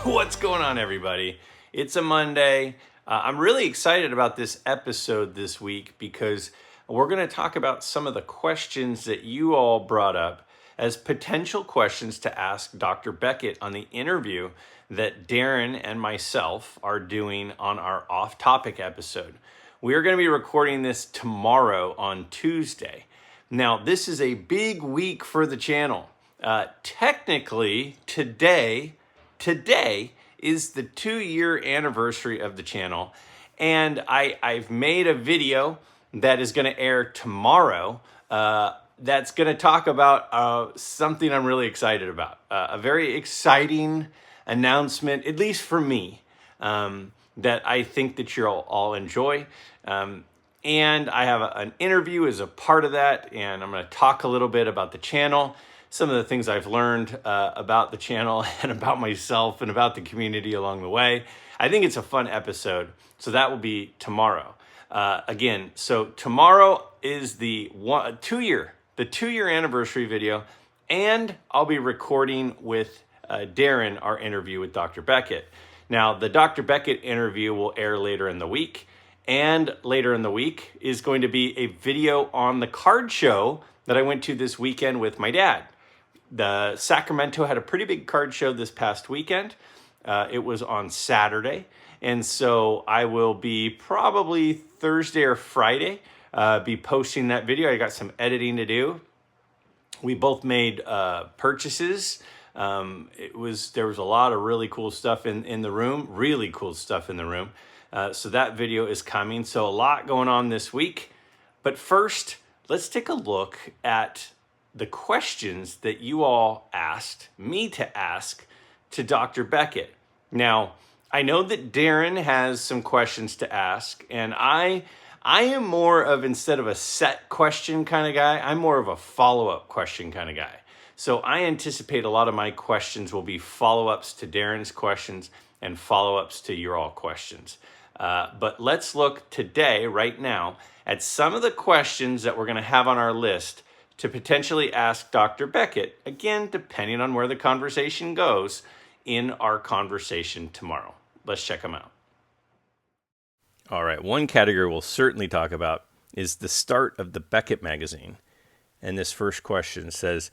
What's going on, everybody? It's a Monday. I'm really excited about this episode this week because we're going to talk about some of the questions that you all brought up as potential questions to ask Dr. Beckett on the interview that Darren and myself are doing on our off-topic episode. We are going to be recording this tomorrow on Tuesday. Now, this is a big week for the channel. Technically, today is the 2-year anniversary of the channel, and I've made a video that is going to air tomorrow that's going to talk about something I'm really excited about. A very exciting announcement, at least for me, that I think that you'll all enjoy. And I have an interview as a part of that, and I'm going to talk a little bit about the channel, some of the things I've learned about the channel and about myself and about the community along the way. I think it's a fun episode, so that will be tomorrow. Again, so tomorrow is the 2-year anniversary video, and I'll be recording with Darren our interview with Dr. Beckett. Now, the Dr. Beckett interview will air later in the week, and later in the week is going to be a video on the card show that I went to this weekend with my dad. The Sacramento had a pretty big card show this past weekend. It was on Saturday, and so I will be probably Thursday or Friday be posting that video. I got some editing to do. We both made purchases. There was a lot of really cool stuff in the room, so that video is coming. So a lot going on this week. But first, let's take a look at the questions that you all asked me to ask to Dr. Beckett. Now, I know that Darren has some questions to ask, and I am more of, instead of a set question kind of guy, I'm more of a follow-up question kind of guy. So I anticipate a lot of my questions will be follow-ups to Darren's questions and follow-ups to your all questions. But let's look today, right now, at some of the questions that we're going to have on our list to potentially ask Dr. Beckett, again, depending on where the conversation goes, in our conversation tomorrow. Let's check them out. All right, one category we'll certainly talk about is the start of the Beckett Magazine. And this first question says,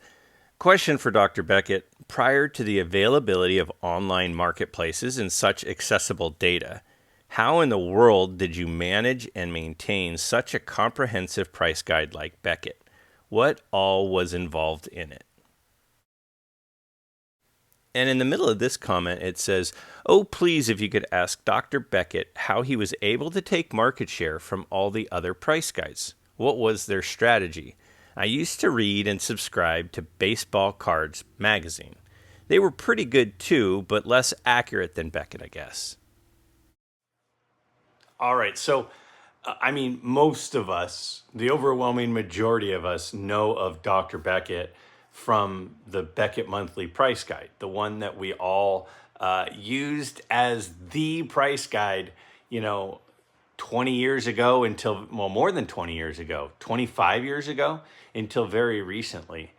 question for Dr. Beckett: prior to the availability of online marketplaces and such accessible data, how in the world did you manage and maintain such a comprehensive price guide like Beckett? What all was involved in it? And in the middle of this comment, it says, oh, please, if you could ask Dr. Beckett how he was able to take market share from all the other price guides. What was their strategy? I used to read and subscribe to Baseball Cards magazine. They were pretty good too, but less accurate than Beckett, I guess. All right, so most of us, the overwhelming majority of us, know of Dr. Beckett from the Beckett Monthly Price Guide, the one that we all used as the price guide, 20 years ago until, more than 20 years ago, 25 years ago, until very recently.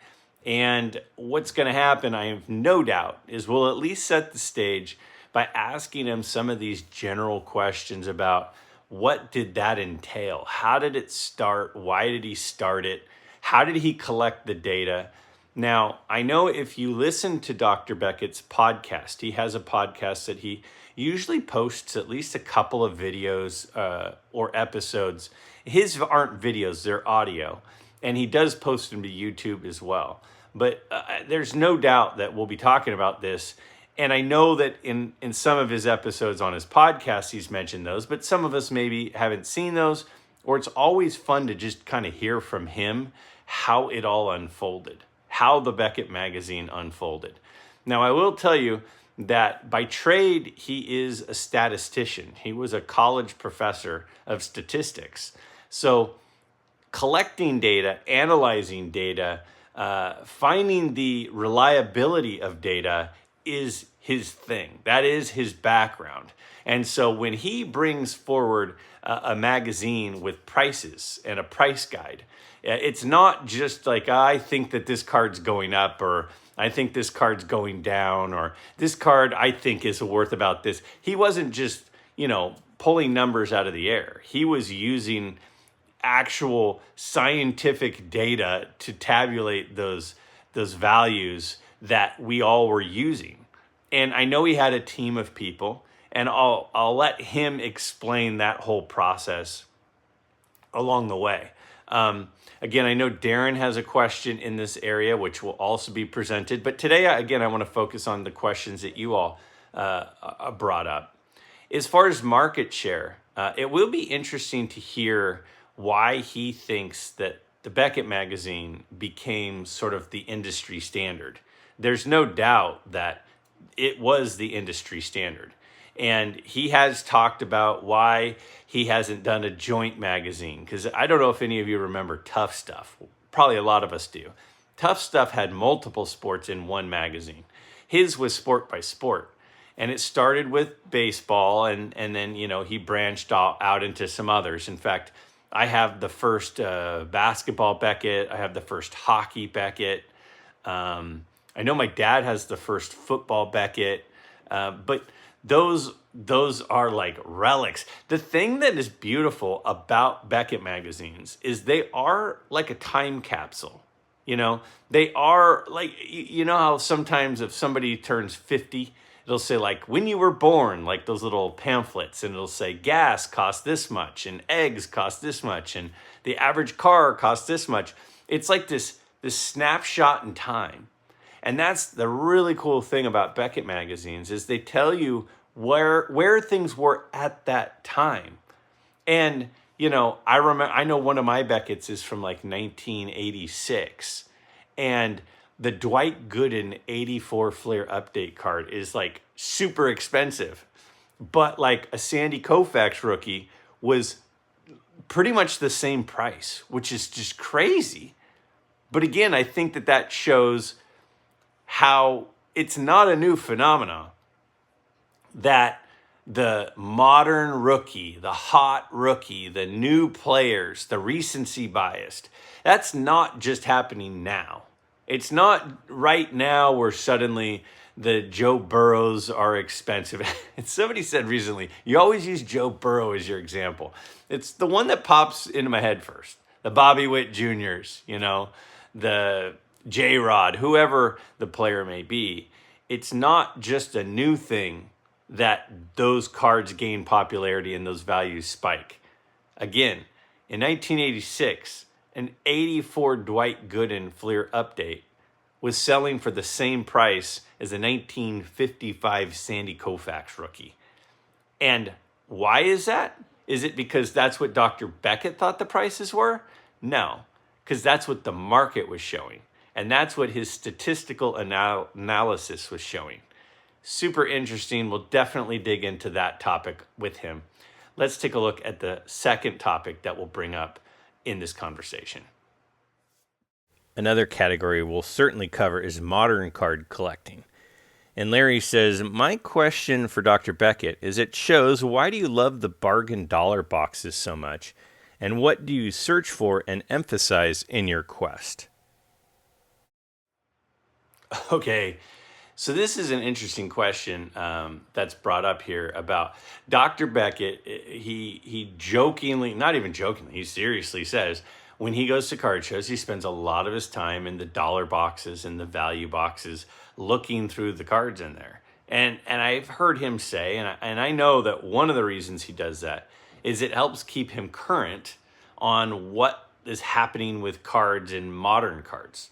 And what's going to happen, I have no doubt, is we'll at least set the stage by asking him some of these general questions about what did that entail? How did it start? Why did he start it? How did he collect the data? Now, I know if you listen to Dr. Beckett's podcast, he has a podcast that he usually posts at least a couple of videos or episodes. His aren't videos, they're audio. And he does post them to YouTube as well. But there's no doubt that we'll be talking about this. And I know that in some of his episodes on his podcast, he's mentioned those, but some of us maybe haven't seen those, or it's always fun to just kind of hear from him how it all unfolded, how the Beckett Magazine unfolded. Now, I will tell you that by trade, he is a statistician. He was a college professor of statistics. So collecting data, analyzing data, finding the reliability of data is his thing. That is his background. And so when he brings forward a magazine with prices and a price guide, it's not just like, I think that this card's going up, or I think this card's going down, or this card I think is worth about this. He wasn't just, pulling numbers out of the air. He was using actual scientific data to tabulate those values that we all were using. And I know he had a team of people, and I'll let him explain that whole process along the way. Again, I know Darren has a question in this area, which will also be presented. But today, again, I want to focus on the questions that you all brought up. As far as market share, it will be interesting to hear why he thinks that the Beckett Magazine became sort of the industry standard. There's no doubt that it was the industry standard. And he has talked about why he hasn't done a joint magazine. Because I don't know if any of you remember Tough Stuff. Probably a lot of us do. Tough Stuff had multiple sports in one magazine. His was sport by sport. And it started with baseball, and then, he branched out into some others. In fact, I have the first basketball Beckett. I have the first hockey Beckett. I know my dad has the first football Beckett. But those are like relics. The thing that is beautiful about Beckett magazines is they are like a time capsule. They are like, how sometimes if somebody turns 50, it'll say like when you were born, like those little pamphlets, and it'll say gas costs this much and eggs cost this much and the average car costs this much. It's like this snapshot in time. And that's the really cool thing about Beckett magazines, is they tell you where things were at that time. And, I know one of my Beckett's is from like 1986. And the Dwight Gooden 84 Fleer update card is like super expensive. But like a Sandy Koufax rookie was pretty much the same price, which is just crazy. But again, I think that shows how it's not a new phenomenon that the modern rookie, the hot rookie, the new players, the recency biased, that's not just happening now. It's not right now where suddenly the Joe Burrows are expensive. Somebody said recently, you always use Joe Burrow as your example. It's the one that pops into my head first. The Bobby Witt Juniors, the J-Rod, whoever the player may be. It's not just a new thing that those cards gain popularity and those values spike. Again, in 1986, an 84 Dwight Gooden Fleer update was selling for the same price as a 1955 Sandy Koufax rookie. And why is that? Is it because that's what Dr. Beckett thought the prices were? No, because that's what the market was showing. And that's what his statistical analysis was showing. Super interesting. We'll definitely dig into that topic with him. Let's take a look at the second topic that we'll bring up in this conversation. Another category we'll certainly cover is modern card collecting. And Larry says, my question for Dr. Beckett is, it shows, why do you love the bargain dollar boxes so much? And what do you search for and emphasize in your quest? Okay, so this is an interesting question that's brought up here about Dr. Beckett. He jokingly, not even jokingly, he seriously says when he goes to card shows, he spends a lot of his time in the dollar boxes and the value boxes looking through the cards in there. And I've heard him say, and I know that one of the reasons he does that is it helps keep him current on what is happening with cards and modern cards.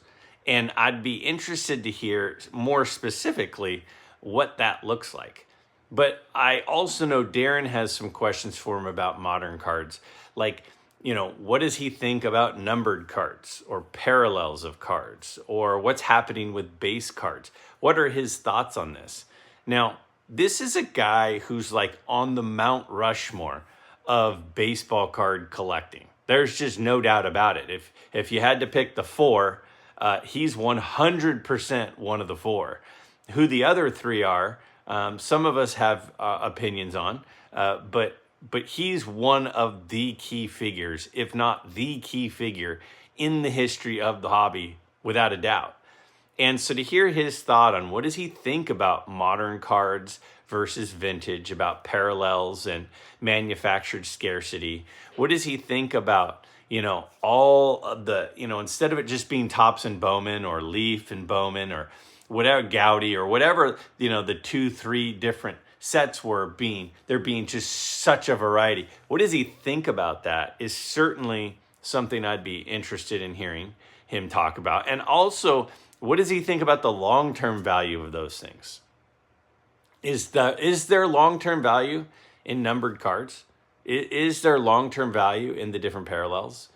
And I'd be interested to hear more specifically what that looks like. But I also know Darren has some questions for him about modern cards. Like, what does he think about numbered cards or parallels of cards, or what's happening with base cards? What are his thoughts on this? Now, this is a guy who's like on the Mount Rushmore of baseball card collecting. There's just no doubt about it. If you had to pick the four, he's 100% one of the four. Who the other three are, some of us have opinions on, but he's one of the key figures, if not the key figure, in the history of the hobby, without a doubt. And so to hear his thought on what does he think about modern cards versus vintage, about parallels and manufactured scarcity, what does he think about, all of the, instead of it just being Topps and Bowman or Leaf and Bowman or whatever, Gaudy or whatever, the 2-3 different sets there being just such a variety. What does he think about that is certainly something I'd be interested in hearing him talk about. And also, what does he think about the long-term value of those things? Is there long-term value in numbered cards? Is there long-term value in the different parallels?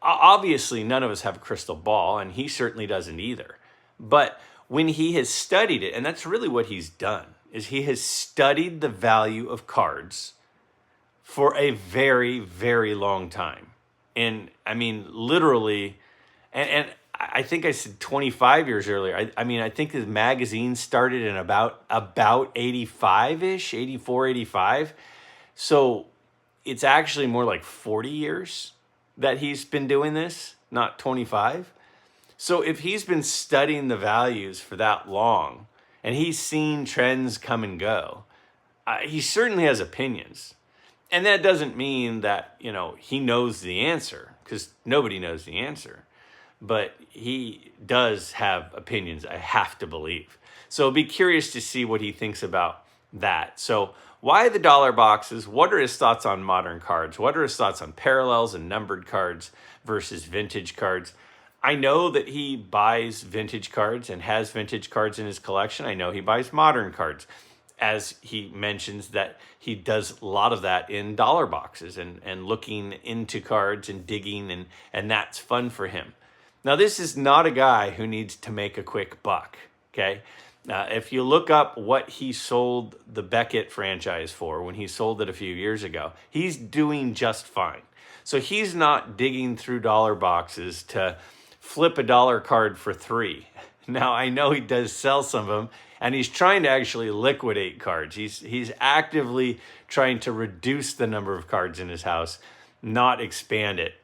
Obviously, none of us have a crystal ball, and he certainly doesn't either. But when he has studied it, and that's really what he's done, is he has studied the value of cards for a very, very long time. And I mean, literally, and I think I said 25 years earlier. I think his magazine started in about 85-ish, 84, 85. So it's actually more like 40 years that he's been doing this, not 25. So if he's been studying the values for that long and he's seen trends come and go, he certainly has opinions. And that doesn't mean that, he knows the answer, because nobody knows the answer. But he does have opinions, I have to believe. So I'll be curious to see what he thinks about that. So why the dollar boxes? What are his thoughts on modern cards? What are his thoughts on parallels and numbered cards versus vintage cards? I know that he buys vintage cards and has vintage cards in his collection. I know he buys modern cards, as he mentions that he does a lot of that in dollar boxes and looking into cards and digging, and that's fun for him. Now, this is not a guy who needs to make a quick buck, okay? If you look up what he sold the Beckett franchise for when he sold it a few years ago, he's doing just fine. So he's not digging through dollar boxes to flip a dollar card for $3. Now, I know he does sell some of them, and he's trying to actually liquidate cards. He's actively trying to reduce the number of cards in his house, not expand it.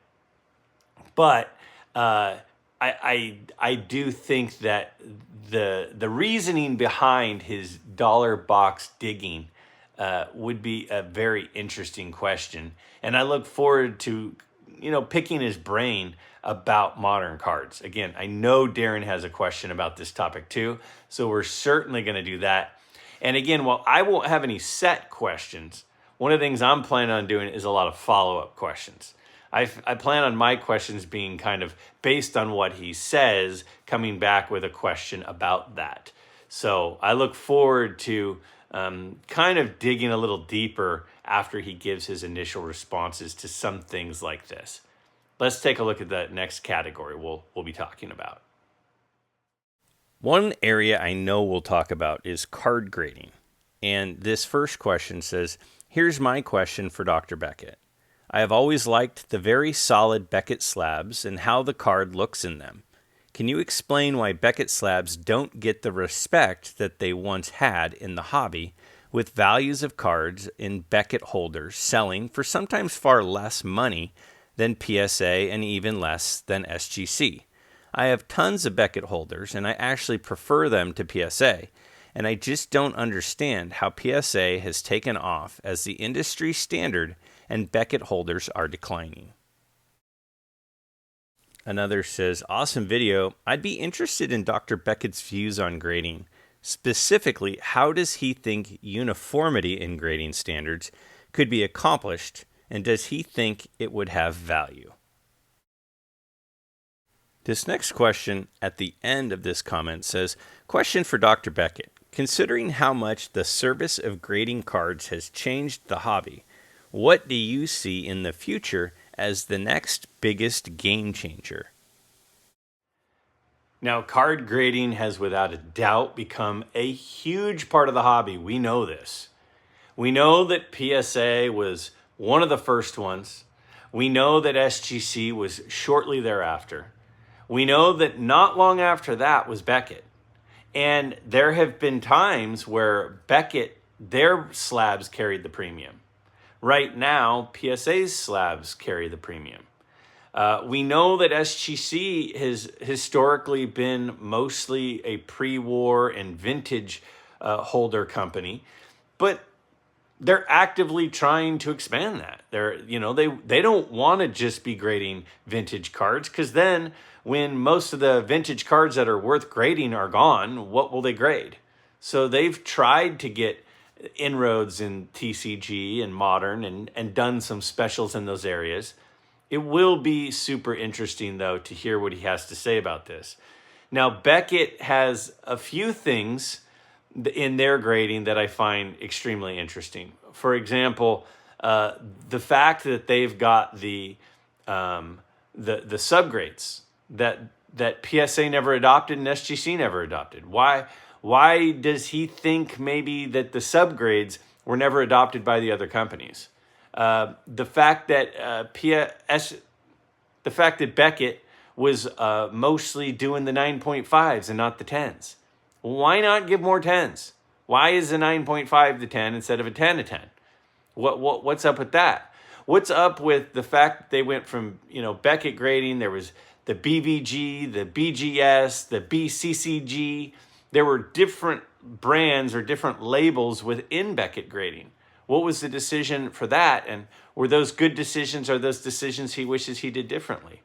But I do think that the reasoning behind his dollar box digging would be a very interesting question, and I look forward to picking his brain about modern cards. Again, I know Darren has a question about this topic too, so we're certainly going to do that. And again, while I won't have any set questions, one of the things I'm planning on doing is a lot of follow-up questions. I plan on my questions being kind of based on what he says, coming back with a question about that. So I look forward to kind of digging a little deeper after he gives his initial responses to some things like this. Let's take a look at the next category we'll be talking about. One area I know we'll talk about is card grading. And this first question says, here's my question for Dr. Beckett. I have always liked the very solid Beckett slabs and how the card looks in them. Can you explain why Beckett slabs don't get the respect that they once had in the hobby, with values of cards in Beckett holders selling for sometimes far less money than PSA and even less than SGC? I have tons of Beckett holders, and I actually prefer them to PSA, and I just don't understand how PSA has taken off as the industry standard and Beckett holders are declining. Another says, awesome video. I'd be interested in Dr. Beckett's views on grading. Specifically, how does he think uniformity in grading standards could be accomplished, and does he think it would have value? This next question at the end of this comment says, question for Dr. Beckett. Considering how much the service of grading cards has changed the hobby, what do you see in the future as the next biggest game changer? Now, card grading has without a doubt become a huge part of the hobby. We know this. We know that PSA was one of the first ones. We know that SGC was shortly thereafter. We know that not long after that was Beckett. And there have been times where Beckett, their slabs carried the premium. Right now, PSA's slabs carry the premium. We know that SGC has historically been mostly a pre-war and vintage holder company, but they're actively trying to expand that. They don't want to just be grading vintage cards, because then when most of the vintage cards that are worth grading are gone, what will they grade? So they've tried to get inroads in TCG and modern and done some specials in those areas. It will be super interesting, though, to hear what he has to say about this. Now, Beckett has a few things in their grading that I find extremely interesting. For example, the fact that they've got the subgrades that PSA never adopted and SGC never adopted. Why does he think maybe that the subgrades were never adopted by the other companies? The fact that Beckett was mostly doing the 9.5s and not the 10s. Why not give more 10s? Why is a 9.5 to 10 instead of a 10 to 10? What's up with that? What's up with the fact that they went from, Beckett grading, there was the BVG, the BGS, the BCCG. There were different brands or different labels within Beckett grading. What was the decision for that? And were those good decisions, or those decisions he wishes he did differently?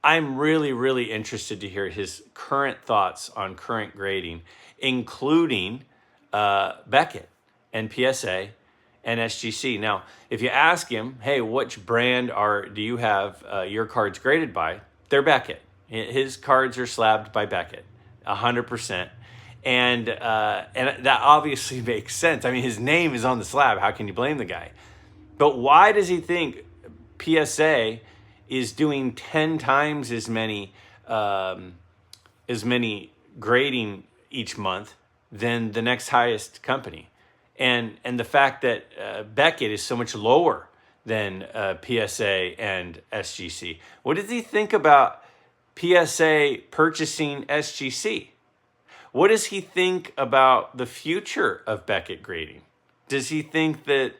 I'm really, really interested to hear his current thoughts on current grading, including Beckett and PSA and SGC. Now, if you ask him, hey, which brand do you have your cards graded by? They're Beckett. His cards are slabbed by Beckett, 100%. And that obviously makes sense. I mean, his name is on the slab. How can you blame the guy? But why does he think PSA is doing 10 times as many grading each month than the next highest company? And the fact that Beckett is so much lower than PSA and SGC. What does he think about PSA purchasing SGC? What does he think about the future of Beckett grading? Does he think that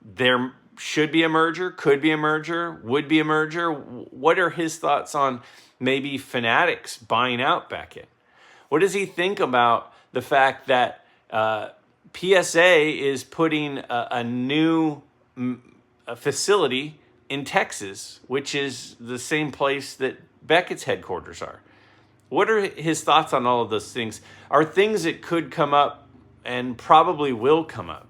there should be a merger, could be a merger, would be a merger? What are his thoughts on maybe Fanatics buying out Beckett? What does he think about the fact that PSA is putting a new facility in Texas, which is the same place that Beckett's headquarters are? What are his thoughts on all of those things? Are things that could come up and probably will come up.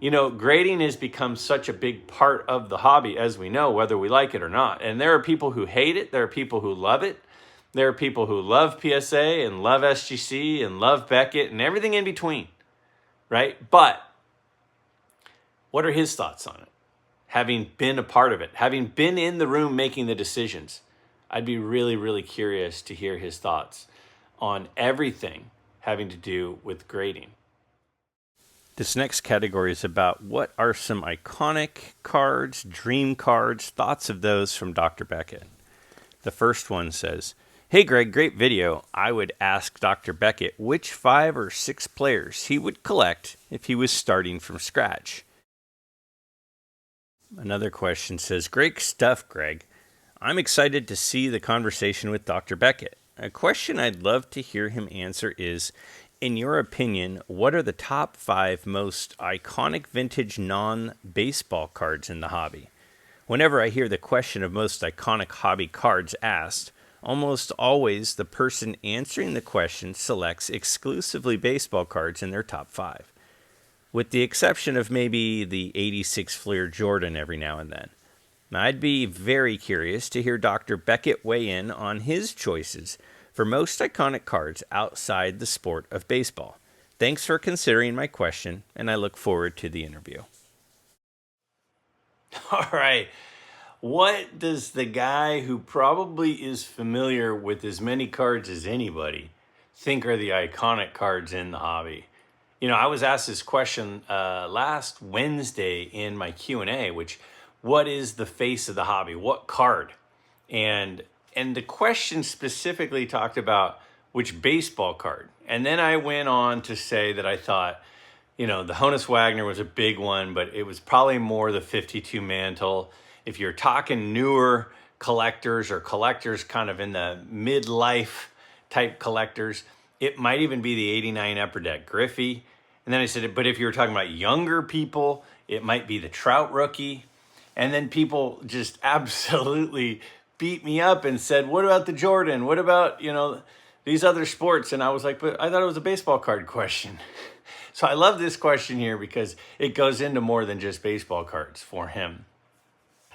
Grading has become such a big part of the hobby, as we know, whether we like it or not. And there are people who hate it. There are people who love it. There are people who love PSA and love SGC and love Beckett and everything in between, right? But what are his thoughts on it? Having been a part of it, having been in the room making the decisions, I'd be really, really curious to hear his thoughts on everything having to do with grading. This next category is about what are some iconic cards, dream cards, thoughts of those from Dr. Beckett. The first one says, "Hey Greg, great video. I would ask Dr. Beckett which 5 or 6 players he would collect if he was starting from scratch." Another question says, "Great stuff, Greg. I'm excited to see the conversation with Dr. Beckett. A question I'd love to hear him answer is, in your opinion, what are the top 5 most iconic vintage non-baseball cards in the hobby? Whenever I hear the question of most iconic hobby cards asked, almost always the person answering the question selects exclusively baseball cards in their top 5, with the exception of maybe the 86 Fleer Jordan every now and then. I'd be very curious to hear Dr. Beckett weigh in on his choices for most iconic cards outside the sport of baseball. Thanks for considering my question, and I look forward to the interview." All right. What does the guy who probably is familiar with as many cards as anybody think are the iconic cards in the hobby? I was asked this question last Wednesday in my Q&A, which, what is the face of the hobby? What card? And the question specifically talked about which baseball card? And then I went on to say that I thought, the Honus Wagner was a big one, but it was probably more the 52 mantle. If you're talking newer collectors or collectors kind of in the midlife type collectors, it might even be the 89 Upper Deck Griffey. And then I said, but if you're talking about younger people, it might be the Trout rookie. And then people just absolutely beat me up and said, what about the Jordan? What about, these other sports? And I was like, but I thought it was a baseball card question. So I love this question here because it goes into more than just baseball cards for him.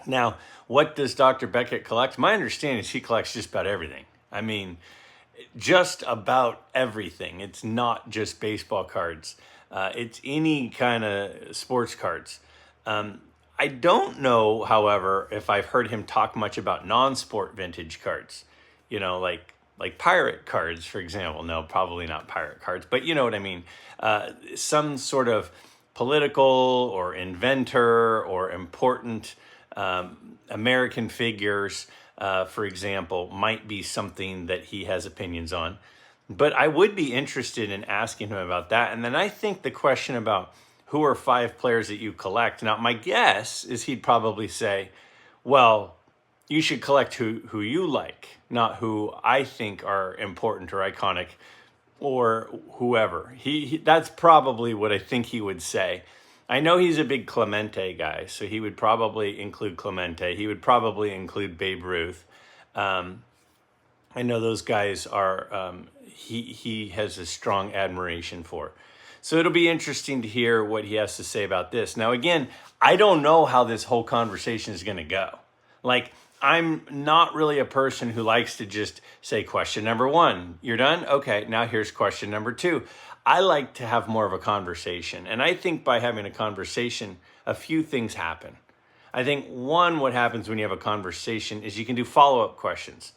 Now, what does Dr. Beckett collect? My understanding is he collects just about everything. I mean, just about everything. It's not just baseball cards. It's any kind of sports cards. I don't know, however, if I've heard him talk much about non-sport vintage cards, like pirate cards, for example. No, probably not pirate cards, but you know what I mean. Some sort of political or inventor or important American figures, for example, might be something that he has opinions on. But I would be interested in asking him about that. And then I think the question about who are 5 players that you collect. Now, my guess is he'd probably say, well, you should collect who you like, not who I think are important or iconic or whoever. That's probably what I think he would say. I know he's a big Clemente guy, so he would probably include Clemente. He would probably include Babe Ruth. I know those guys are, he has a strong admiration for. So it'll be interesting to hear what he has to say about this. Now, again, I don't know how this whole conversation is going to go. Like, I'm not really a person who likes to just say question number 1. You're done? Okay, now here's question number 2. I like to have more of a conversation. And I think by having a conversation, a few things happen. I think one, what happens when you have a conversation is you can do follow-up questions.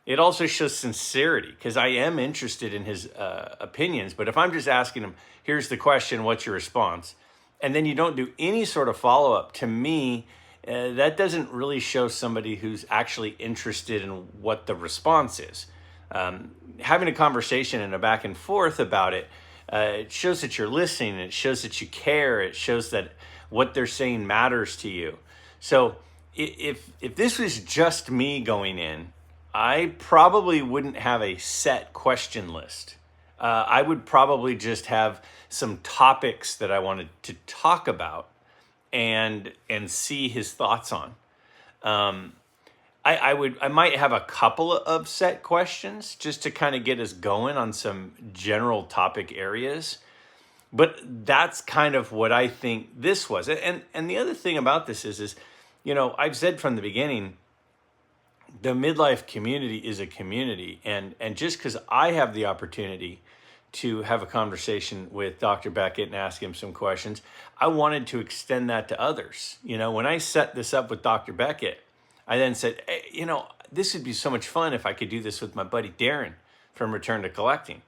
It also shows sincerity because I am interested in his opinions. But if I'm just asking him, here's the question, what's your response? And then you don't do any sort of follow-up, to me, that doesn't really show somebody who's actually interested in what the response is. Having a conversation and a back and forth about it, it shows that you're listening. It shows that you care. It shows that what they're saying matters to you. So if this was just me going in, I probably wouldn't have a set question list. I would probably just have some topics that I wanted to talk about and see his thoughts on. I might have a couple of set questions just to kind of get us going on some general topic areas. But that's kind of what I think this was. And the other thing about this is, I've said from the beginning, the midlife community is a community. And just because I have the opportunity to have a conversation with Dr. Beckett and ask him some questions, I wanted to extend that to others. When I set this up with Dr. Beckett, I then said, hey, this would be so much fun if I could do this with my buddy Darren from Return to Collecting.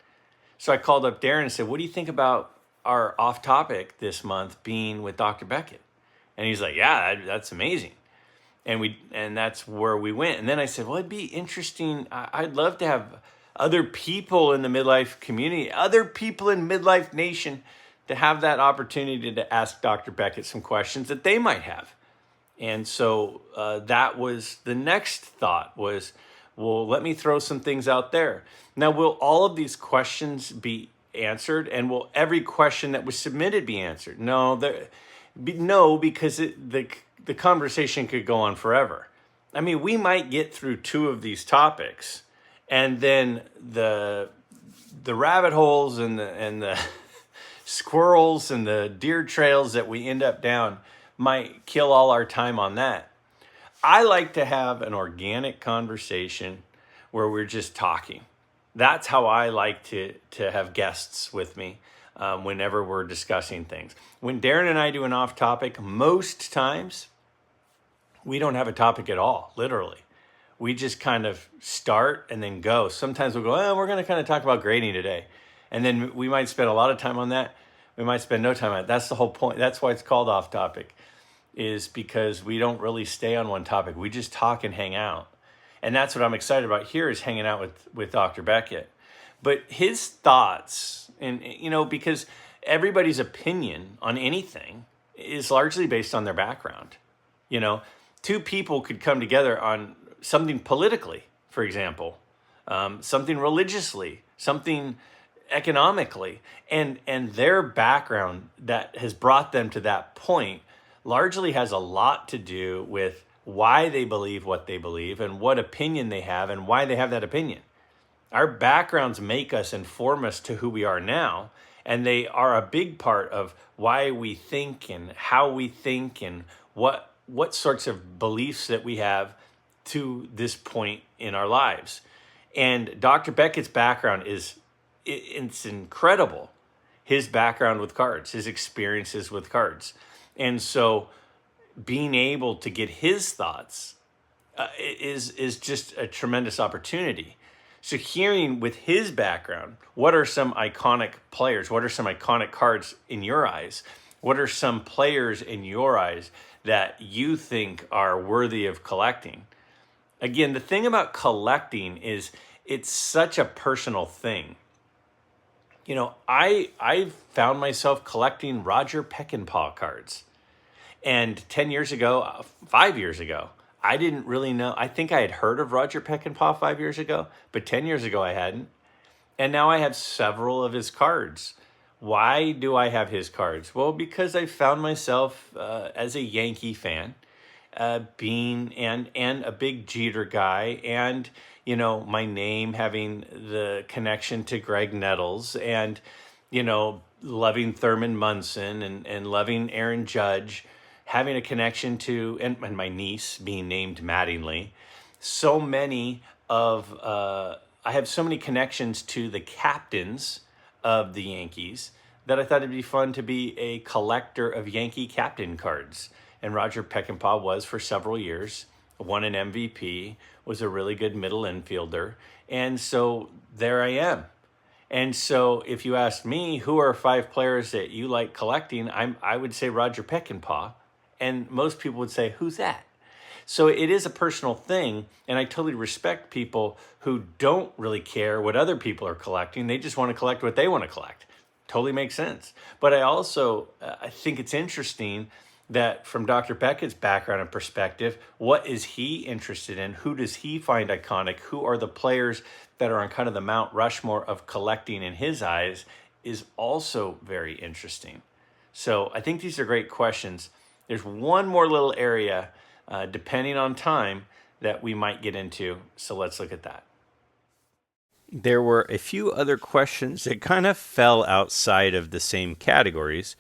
So I called up Darren and said, what do you think about our off topic this month being with Dr. Beckett? And he's like, yeah, that's amazing. And that's where we went. And then I said, well, it'd be interesting. I'd love to have other people in the midlife community, other people in Midlife Nation, to have that opportunity to ask Dr. Beckett some questions that they might have. And so that was the next thought was, well, let me throw some things out there. Now, will all of these questions be answered? And will every question that was submitted be answered? No, because the conversation could go on forever. I mean, we might get through 2 of these topics, and then the rabbit holes and the squirrels and the deer trails that we end up down might kill all our time on that. I like to have an organic conversation where we're just talking. That's how I like to have guests with me whenever we're discussing things. When Darren and I do an off topic, most times we don't have a topic at all, literally. We just kind of start and then go. Sometimes we'll go, we're going to kind of talk about grading today. And then we might spend a lot of time on that. We might spend no time on it. That's the whole point. That's why it's called off topic, is because we don't really stay on one topic. We just talk and hang out. And that's what I'm excited about here, is hanging out with Dr. Beckett. But his thoughts, and because everybody's opinion on anything is largely based on their background. You know, two people could come together on something politically, for example, something religiously, something economically, and their background that has brought them to that point largely has a lot to do with why they believe what they believe and what opinion they have and why they have that opinion. Our backgrounds make us and form us to who we are now, and they are a big part of why we think and how we think and what sorts of beliefs that we have to this point in our lives. And Dr. Beckett's background it's incredible. His background with cards, his experiences with cards. And so being able to get his thoughts is just a tremendous opportunity. So hearing with his background, what are some iconic players? What are some iconic cards in your eyes? What are some players in your eyes that you think are worthy of collecting? Again, the thing about collecting is it's such a personal thing. You know, I found myself collecting Roger Peckinpah cards. And 10 years ago, 5 years ago, I didn't really know. I think I had heard of Roger Peckinpah 5 years ago, but 10 years ago I hadn't. And now I have several of his cards. Why do I have his cards? Well, because I found myself as a Yankee fan, being and a big Jeter guy, and my name having the connection to Greg Nettles, and loving Thurman Munson and loving Aaron Judge, having a connection to and my niece being named Mattingly. So many of I have so many connections to the captains of the Yankees that I thought it'd be fun to be a collector of Yankee captain cards. And Roger Peckinpah was for several years, won an MVP, was a really good middle infielder. And so there I am. And so if you ask me, who are 5 players that you like collecting, I would say Roger Peckinpah. And most people would say, who's that? So it is a personal thing, and I totally respect people who don't really care what other people are collecting. They just want to collect what they want to collect. Totally makes sense. But I also I think it's interesting that from Dr. Beckett's background and perspective, what is he interested in? Who does he find iconic? Who are the players that are on kind of the Mount Rushmore of collecting in his eyes is also very interesting. So I think these are great questions. There's one more little area, depending on time, that we might get into. So let's look at that. There were a few other questions that kind of fell outside of the same categories.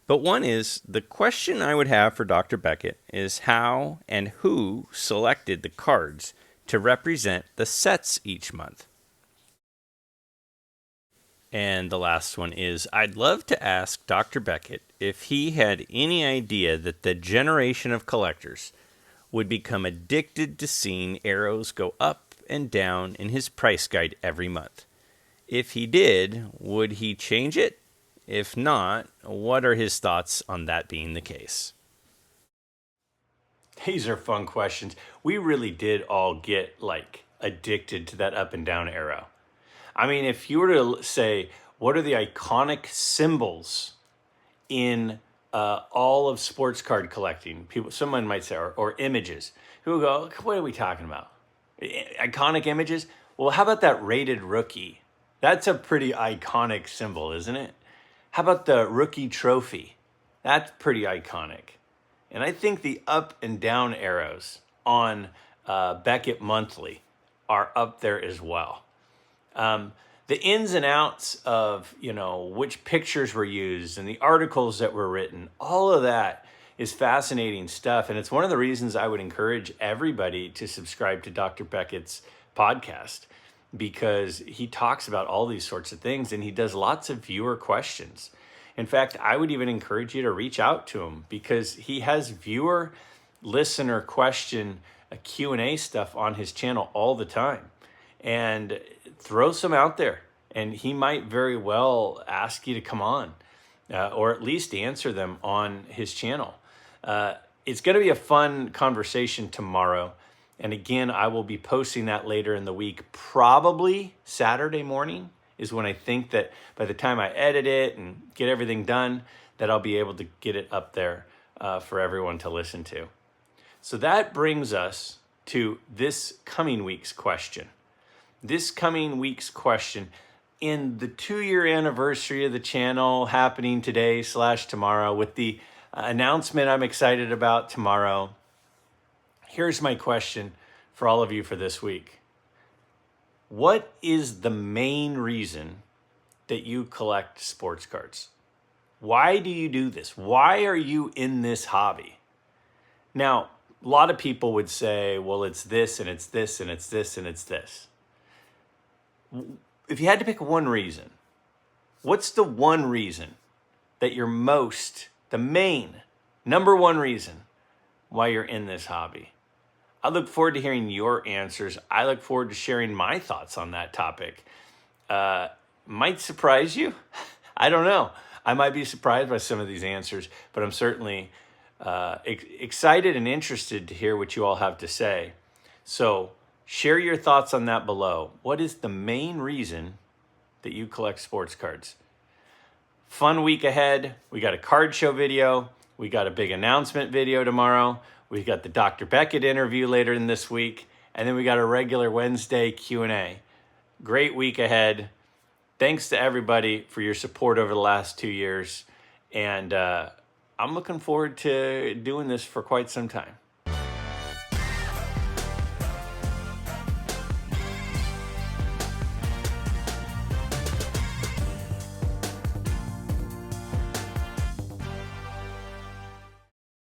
But one is, the question I would have for Dr. Beckett is how and who selected the cards to represent the sets each month. And the last one is, I'd love to ask Dr. Beckett if he had any idea that the generation of collectors would become addicted to seeing arrows go up and down in his price guide every month. If he did, would he change it? If not, what are his thoughts on that being the case? These are fun questions. We really did all get addicted to that up and down arrow. I mean, if you were to say, what are the iconic symbols in all of sports card collecting? Someone might say, or images. People go, what are we talking about? Iconic images? Well, how about that rated rookie? That's a pretty iconic symbol, isn't it? How about the rookie trophy? That's pretty iconic. And I think the up and down arrows on Beckett Monthly are up there as well. The ins and outs of, which pictures were used and the articles that were written, all of that is fascinating stuff. And it's one of the reasons I would encourage everybody to subscribe to Dr. Beckett's podcast, because he talks about all these sorts of things and he does lots of viewer questions. In fact, I would even encourage you to reach out to him, because he has viewer listener question Q&A stuff on his channel all the time. And throw some out there, and he might very well ask you to come on or at least answer them on his channel. It's going to be a fun conversation tomorrow. And again, I will be posting that later in the week, probably Saturday morning is when I think that by the time I edit it and get everything done, that I'll be able to get it up there for everyone to listen to. So that brings us to this coming week's question. This coming week's question, in the 2-year anniversary of the channel happening today/tomorrow, with the announcement I'm excited about tomorrow, here's my question for all of you for this week. What is the main reason that you collect sports cards? Why do you do this? Why are you in this hobby? Now, a lot of people would say, well, it's this and it's this and it's this and it's this. If you had to pick one reason, what's the one reason that you're the main, number one reason why you're in this hobby? I look forward to hearing your answers. I look forward to sharing my thoughts on that topic. Might surprise you. I don't know. I might be surprised by some of these answers, but I'm certainly excited and interested to hear what you all have to say. So share your thoughts on that below. What is the main reason that you collect sports cards? Fun week ahead. We got a card show video. We got a big announcement video tomorrow. We got the Dr. Beckett interview later in this week. And then we got a regular Wednesday Q&A. Great week ahead. Thanks to everybody for your support over the last 2 years. And I'm looking forward to doing this for quite some time.